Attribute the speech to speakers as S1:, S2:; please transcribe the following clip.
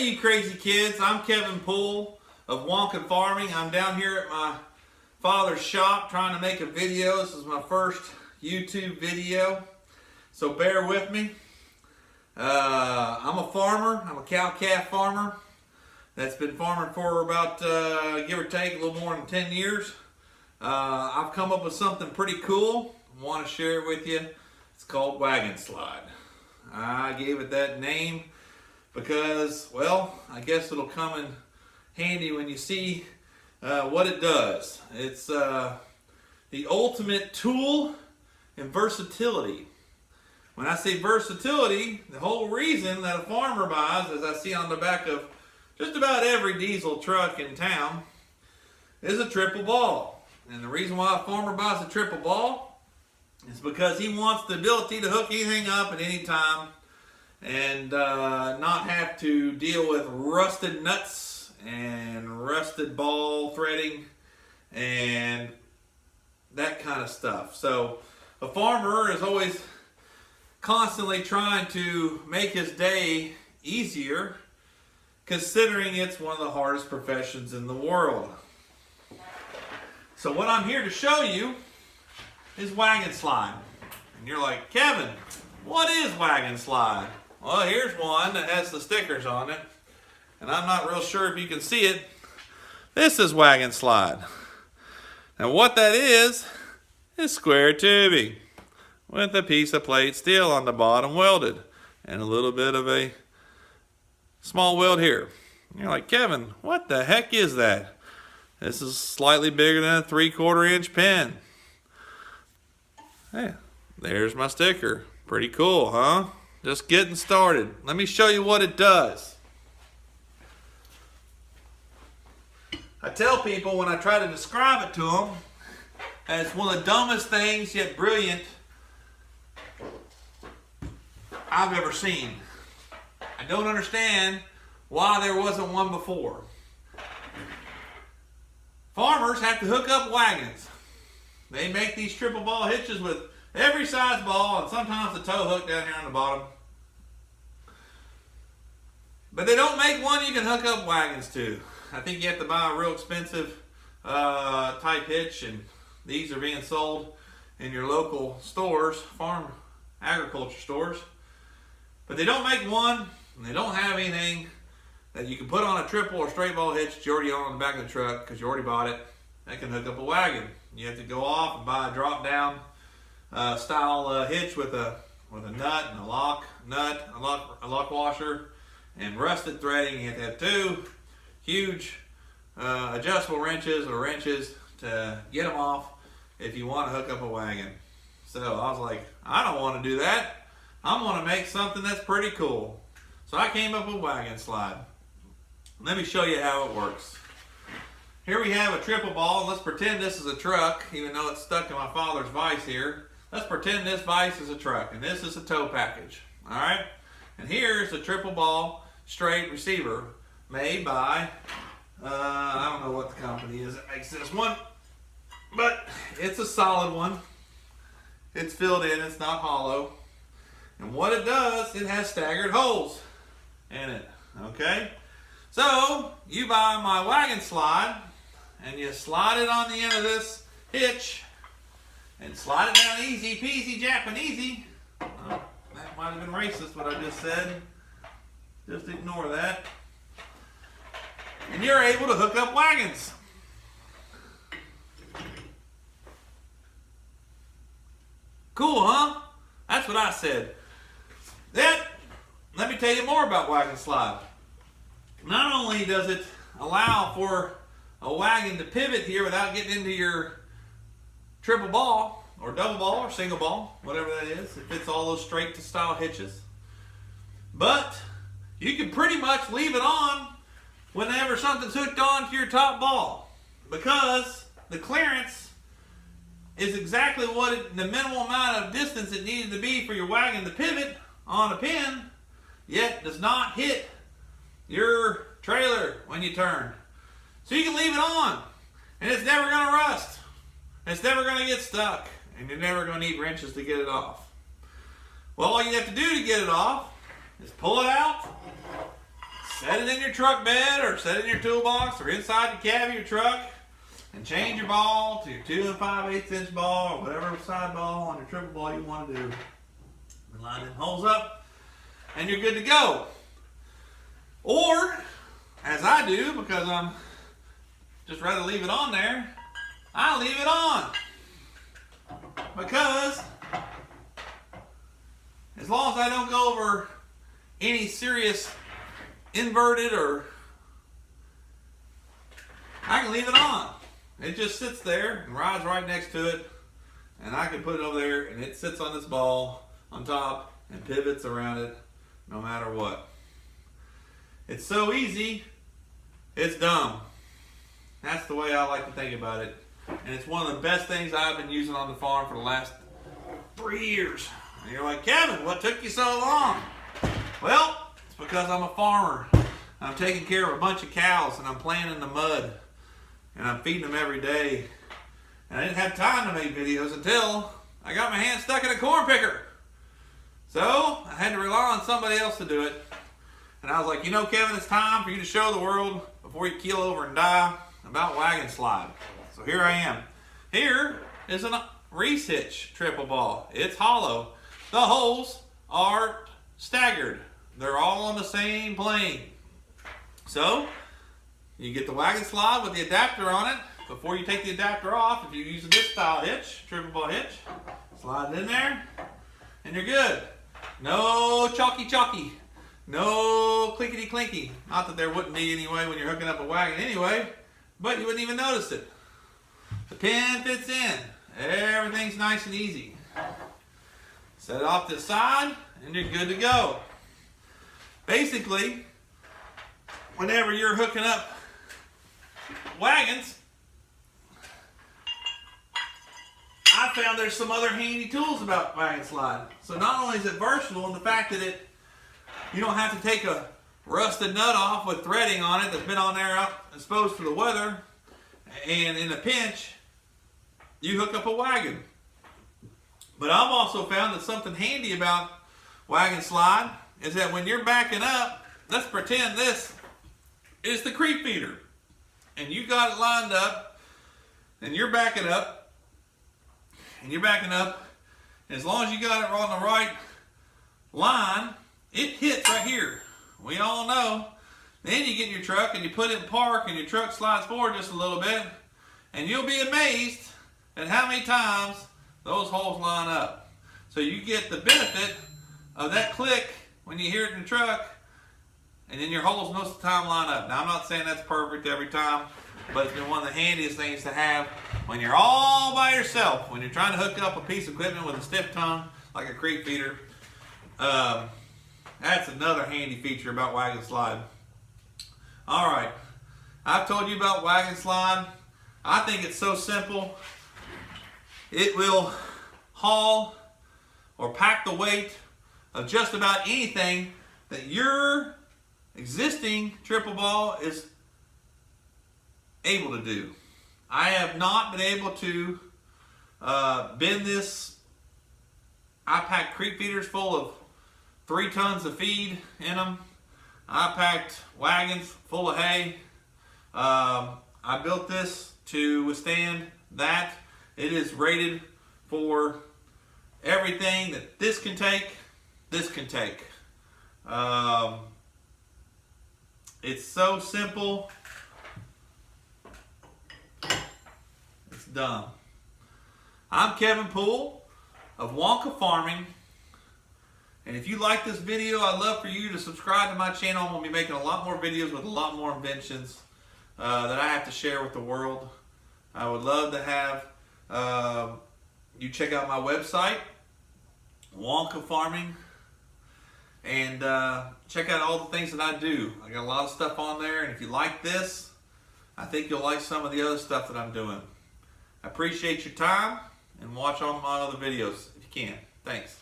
S1: Hey you crazy kids, I'm Kevin Poole of Wagon Farming. I'm down here at my father's shop trying to make a video. This is my first YouTube video, so bear with me. I'm a farmer. I'm a cow-calf farmer that's been farming for about, give or take, a little more than 10 years. I've come up with something pretty cool. I want to share it with you. It's called Wagon Slide. I gave it that name because, well, I guess it'll come in handy when you see what it does. It's the ultimate tool in versatility. When I say versatility, the whole reason that a farmer buys, as I see on the back of just about every diesel truck in town, is a triple ball. And the reason why a farmer buys a triple ball is because he wants the ability to hook anything up at any time and not have to deal with rusted nuts and rusted ball threading and that kind of stuff. So a farmer is always constantly trying to make his day easier, considering it's one of the hardest professions in the world. So what I'm here to show you is Wagon Slide. And you're like, Kevin, what is Wagon Slide? Well, here's one that has the stickers on it, and I'm not real sure if you can see it. This is Wagon Slide. Now what that is square tubing with a piece of plate steel on the bottom welded and a little bit of a small weld here. You're like, Kevin, what the heck is that? This is slightly bigger than a 3/4 inch pin. Hey, there's my sticker. Pretty cool, huh? Just getting started. Let me show you what it does. I tell people when I try to describe it to them, that it's one of the dumbest things yet brilliant I've ever seen. I don't understand why there wasn't one before. Farmers have to hook up wagons. They make these triple ball hitches with every size ball and sometimes a tow hook down here on the bottom. But they don't make one you can hook up wagons to. I think you have to buy a real expensive type hitch, and these are being sold in your local stores, farm agriculture stores. But they don't make one, and they don't have anything that you can put on a triple or straight ball hitch that you already own on the back of the truck because you already bought it. That can hook up a wagon. You have to go off and buy a drop down style hitch with a nut and a lock washer and rusted threading. You have to have two huge adjustable wrenches or wrenches to get them off if you want to hook up a wagon. So I was like, I don't want to do that. I want to make something that's pretty cool. So I came up with Wagon Slide. Let me show you how it works. Here we have a triple ball. Let's pretend this is a truck, even though it's stuck in my father's vise here. Let's pretend this vise is a truck, and this is a tow package. All right? And here's a triple ball straight receiver made by, I don't know what the company is that makes this one, but it's a solid one. It's filled in, it's not hollow. And what it does, it has staggered holes in it, okay? So, you buy my Wagon Slide, and you slide it on the end of this hitch, and slide it down easy peasy Japanesey. Oh, that might have been racist what I just said. Just ignore that. And you're able to hook up wagons. Cool, huh? That's what I said. Then, let me tell you more about Wagon Slide. Not only does it allow for a wagon to pivot here without getting into your triple ball or double ball or single ball, whatever that is. It fits all those straight to style hitches. But you can pretty much leave it on whenever something's hooked on to your top ball, because the clearance is exactly what the minimal amount of distance it needed to be for your wagon to pivot on a pin, yet does not hit your trailer when you turn. So you can leave it on, and it's never going to rust. It's never going to get stuck, and you're never going to need wrenches to get it off. Well, all you have to do to get it off is pull it out, set it in your truck bed or set it in your toolbox or inside the cab of your truck and change your ball to your 2 5/8 inch ball or whatever side ball on your triple ball you want to do. And line them holes up and you're good to go. Or, as I do, because I'm just rather leave it on there, I leave it on. Because as long as I don't go over any serious inverted or, I can leave it on. It just sits there and rides right next to it, and I can put it over there and it sits on this ball on top and pivots around it no matter what. It's so easy, it's dumb. That's the way I like to think about it. And it's one of the best things I've been using on the farm for the last 3 years. And you're like, Kevin, what took you so long? Well, it's because I'm a farmer. I'm taking care of a bunch of cows and I'm playing in the mud. And I'm feeding them every day. And I didn't have time to make videos until I got my hand stuck in a corn picker. So I had to rely on somebody else to do it. And I was like, you know, Kevin, it's time for you to show the world before you keel over and die about Wagon Slide. So here I am. Here is a Reese hitch triple ball. It's hollow. The holes are staggered. They're all on the same plane. So you get the Wagon Slide with the adapter on it. Before you take the adapter off, if you use this style hitch, triple ball hitch, slide it in there and you're good. No chalky. No clinkety clinky. Not that there wouldn't be anyway when you're hooking up a wagon anyway, but you wouldn't even notice it. The pin fits in. Everything's nice and easy. Set it off to the side and you're good to go. Basically, whenever you're hooking up wagons, I found there's some other handy tools about Wagon Slide. So not only is it versatile in the fact that you don't have to take a rusted nut off with threading on it that's been on there out exposed to the weather, and in a pinch, you hook up a wagon. But I've also found that something handy about Wagon Slide is that when you're backing up, let's pretend this is the creep feeder, and you got it lined up, and you're backing up, and as long as you got it on the right line, it hits right here. We all know. Then you get in your truck and you put it in park and your truck slides forward just a little bit, and you'll be amazed at how many times those holes line up. So you get the benefit of that click when you hear it in the truck, and then your holes most of the time line up. Now I'm not saying that's perfect every time, but it's been one of the handiest things to have when you're all by yourself, when you're trying to hook up a piece of equipment with a stiff tongue like a creep feeder. That's another handy feature about Wagon Slide. Alright, I've told you about Wagon Slide. I think it's so simple. It will haul or pack the weight of just about anything that your existing triple ball is able to do. I have not been able to bend this. I packed creep feeders full of 3 tons of feed in them. I packed wagons full of hay. I built this to withstand that. It is rated for everything that this can take, this can take. It's so simple. It's dumb. I'm Kevin Poole of Wonka Farming. And if you like this video, I'd love for you to subscribe to my channel. I'm going to be making a lot more videos with a lot more inventions that I have to share with the world. I would love to have you check out my website, Wonka Farming, and check out all the things that I do. I got a lot of stuff on there, and if you like this, I think you'll like some of the other stuff that I'm doing. I appreciate your time, and watch all my other videos if you can. Thanks.